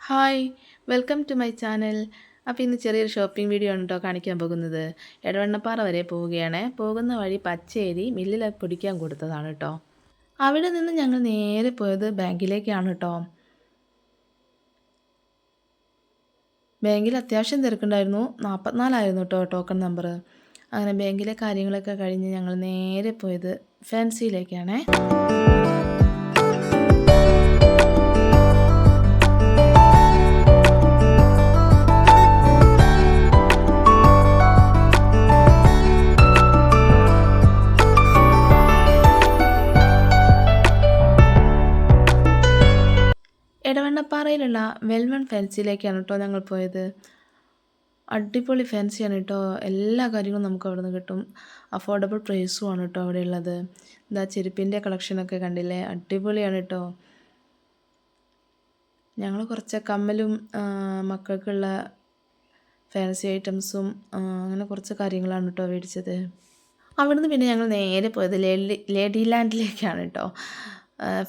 Hi welcome to my channel. അപ്പോൾ ഇന്ന് ചെറിയൊരു ഷോപ്പിംഗ് വീഡിയോ ആണ് കേട്ടോ കാണിക്കാൻ പോകുന്നത്. എടവണ്ണപ്പാറ വരെ പോവുകയാണ്. പോകുന്ന വഴി പച്ചേരി മില്ലിൽ പൊടിക്കാൻ കൊടുത്തതാണ് കേട്ടോ. അവിടെ നിന്ന് ഞങ്ങൾ നേരെ പോയത് ബാങ്കിലേക്കാണ് കേട്ടോ. ബാങ്കിൽ അത്യാവശ്യം തിരക്കുണ്ടായിരുന്നു. 44 കേട്ടോ ടോക്കൺ നമ്പർ. അങ്ങനെ ബാങ്കിലെ കാര്യങ്ങളൊക്കെ കഴിഞ്ഞ് ഞങ്ങൾ നേരെ പോയത് ഫാൻസിയിലേക്കാണേ. എടവണ്ണപ്പാറയിലുള്ള വെൽവൺ ഫാൻസിയിലേക്കാണ് കേട്ടോ ഞങ്ങൾ പോയത്. അടിപൊളി ഫാൻസിയാണ് കേട്ടോ. എല്ലാ കാര്യങ്ങളും നമുക്ക് അവിടെ നിന്ന് കിട്ടും. അഫോർഡബിൾ പ്രൈസും ആണ് കേട്ടോ അവിടെ ഉള്ളത്. എന്താ ചെരുപ്പിൻ്റെ കളക്ഷനൊക്കെ കണ്ടില്ലേ, അടിപൊളിയാണ് കേട്ടോ. ഞങ്ങൾ കുറച്ച് കമ്മലും മക്കൾക്കുള്ള ഫാൻസി ഐറ്റംസും അങ്ങനെ കുറച്ച് കാര്യങ്ങളാണ് കേട്ടോ മേടിച്ചത്. അവിടുന്ന് പിന്നെ ഞങ്ങൾ നേരെ പോയത് ലേഡി ലാൻഡിലേക്കാണ് കേട്ടോ.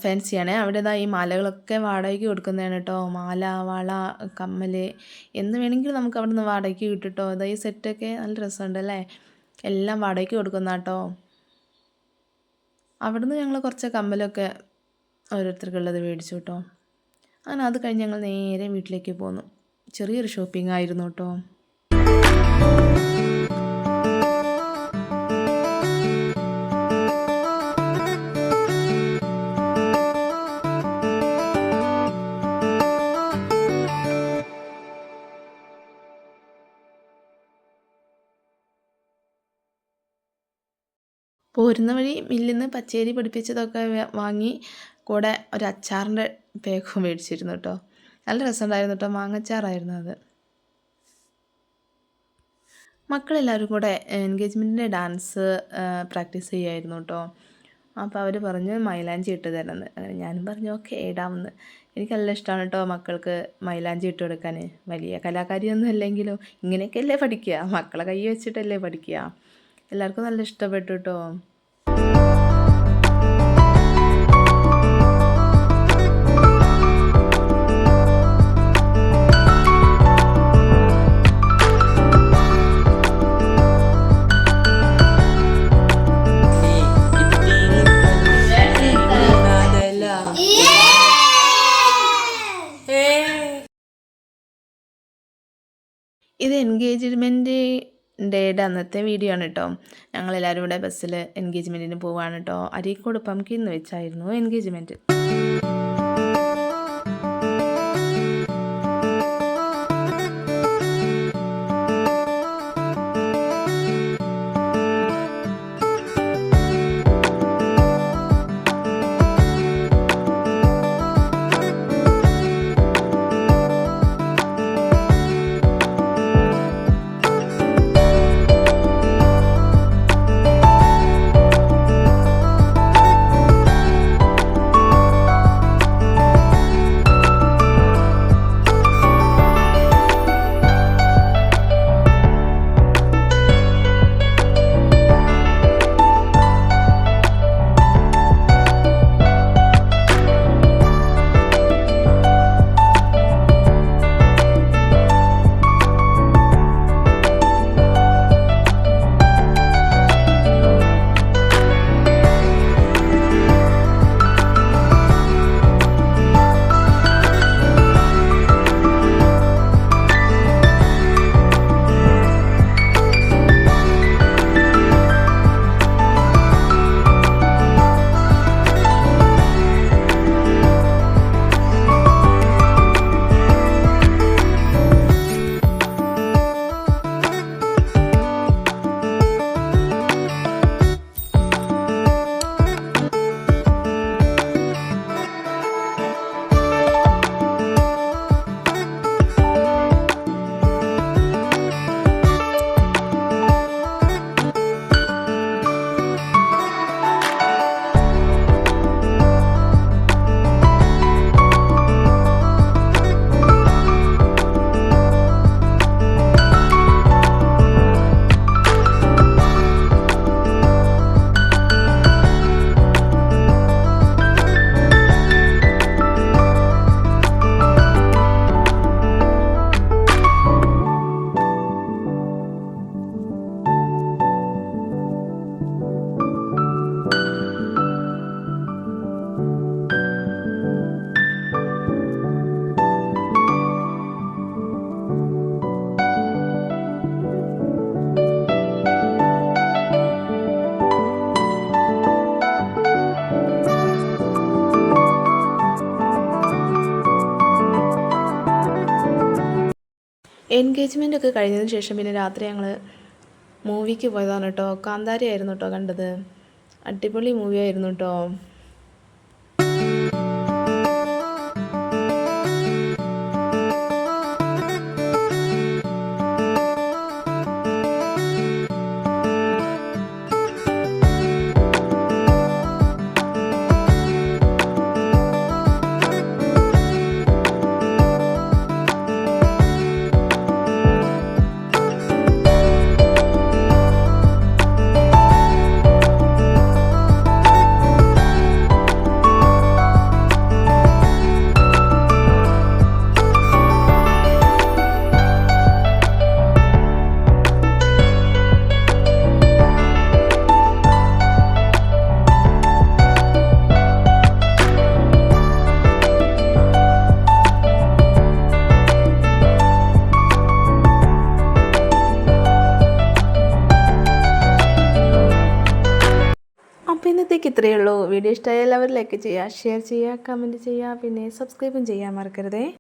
ഫാൻസിയാണ്. അവിടെ ഈ മാലകളൊക്കെ വാടകയ്ക്ക് കൊടുക്കുന്നതാണ് കേട്ടോ. മാല, വള, കമ്മൽ എന്ന് വേണമെങ്കിലും നമുക്ക് അവിടെ നിന്ന് വാടകയ്ക്ക് കിട്ടും കേട്ടോ. ഈ സെറ്റൊക്കെ നല്ല രസമുണ്ടല്ലേ. എല്ലാം വാടകയ്ക്ക് കൊടുക്കുന്ന കേട്ടോ. അവിടുന്ന് ഞങ്ങൾ കുറച്ച് കമ്മലൊക്കെ ഓരോരുത്തർക്കുള്ളത് മേടിച്ചു കേട്ടോ. അങ്ങനെ അത് കഴിഞ്ഞ് ഞങ്ങൾ നേരെ വീട്ടിലേക്ക് പോന്നു. ചെറിയൊരു ഷോപ്പിംഗ് ആയിരുന്നു കേട്ടോ. പോരുന്ന വഴി മില്ലിൽ നിന്ന് പച്ചരി പൊടിപ്പിച്ചതൊക്കെ വാങ്ങി കൂടെ ഒരു അച്ചാറിൻ്റെ പേക്കും മേടിച്ചിരുന്നു കേട്ടോ. നല്ല രസമുണ്ടായിരുന്നു കേട്ടോ. മാങ്ങച്ചാറായിരുന്നു അത്. മക്കളെല്ലാവരും കൂടെ എൻഗേജ്മെൻറ്റിൻ്റെ ഡാൻസ് പ്രാക്ടീസ് ചെയ്യുമായിരുന്നു കേട്ടോ. അപ്പോൾ അവർ പറഞ്ഞ് മൈലാഞ്ചി ഇട്ട് തരുമെന്ന്. അങ്ങനെ ഞാനും പറഞ്ഞു ഓക്കെ ഇടാമെന്ന്. എനിക്ക് നല്ല ഇഷ്ടമാണ് കേട്ടോ മക്കൾക്ക് മൈലാഞ്ചി ഇട്ട് കൊടുക്കാൻ. വലിയ കലാകാരിയൊന്നും അല്ലെങ്കിലും ഇങ്ങനെയൊക്കെയല്ലേ പഠിക്കുക, മക്കളെ കൈ വെച്ചിട്ടല്ലേ പഠിക്കുക. എല്ലാവർക്കും നല്ല ഇഷ്ടപ്പെട്ടു കേട്ടോ. ഇത് എൻഗേജ്മെൻറ്റ് ഡേയുടെ അന്നത്തെ വീഡിയോ ആണ് കേട്ടോ. ഞങ്ങളെല്ലാവരും കൂടെ ബസ്സിൽ എൻഗേജ്മെൻറ്റിന് പോവുകയാണ് കേട്ടോ. അരീക്കോട് പംകിൻ എന്ന് വെച്ചായിരുന്നു എൻഗേജ്മെൻറ്റ്. എൻഗേജ്മെൻ്റ് ഒക്കെ കഴിഞ്ഞതിന് ശേഷം പിന്നെ രാത്രി ഞങ്ങൾ മൂവിക്ക് പോയതാണ് കേട്ടോ. കാന്താരി ആയിരുന്നു കേട്ടോ കണ്ടത്. അടിപൊളി മൂവി ആയിരുന്നു കേട്ടോ. അപ്പോൾ ഇന്നത്തേക്ക് ഇത്രയേ ഉള്ളൂ. വീഡിയോ ഇഷ്ടമായ എല്ലാവരും ലൈക്ക് ചെയ്യുക, ഷെയർ ചെയ്യുക, കമൻറ്റ് ചെയ്യുക, പിന്നെ സബ്സ്ക്രൈബും ചെയ്യാൻ മറക്കരുതേ.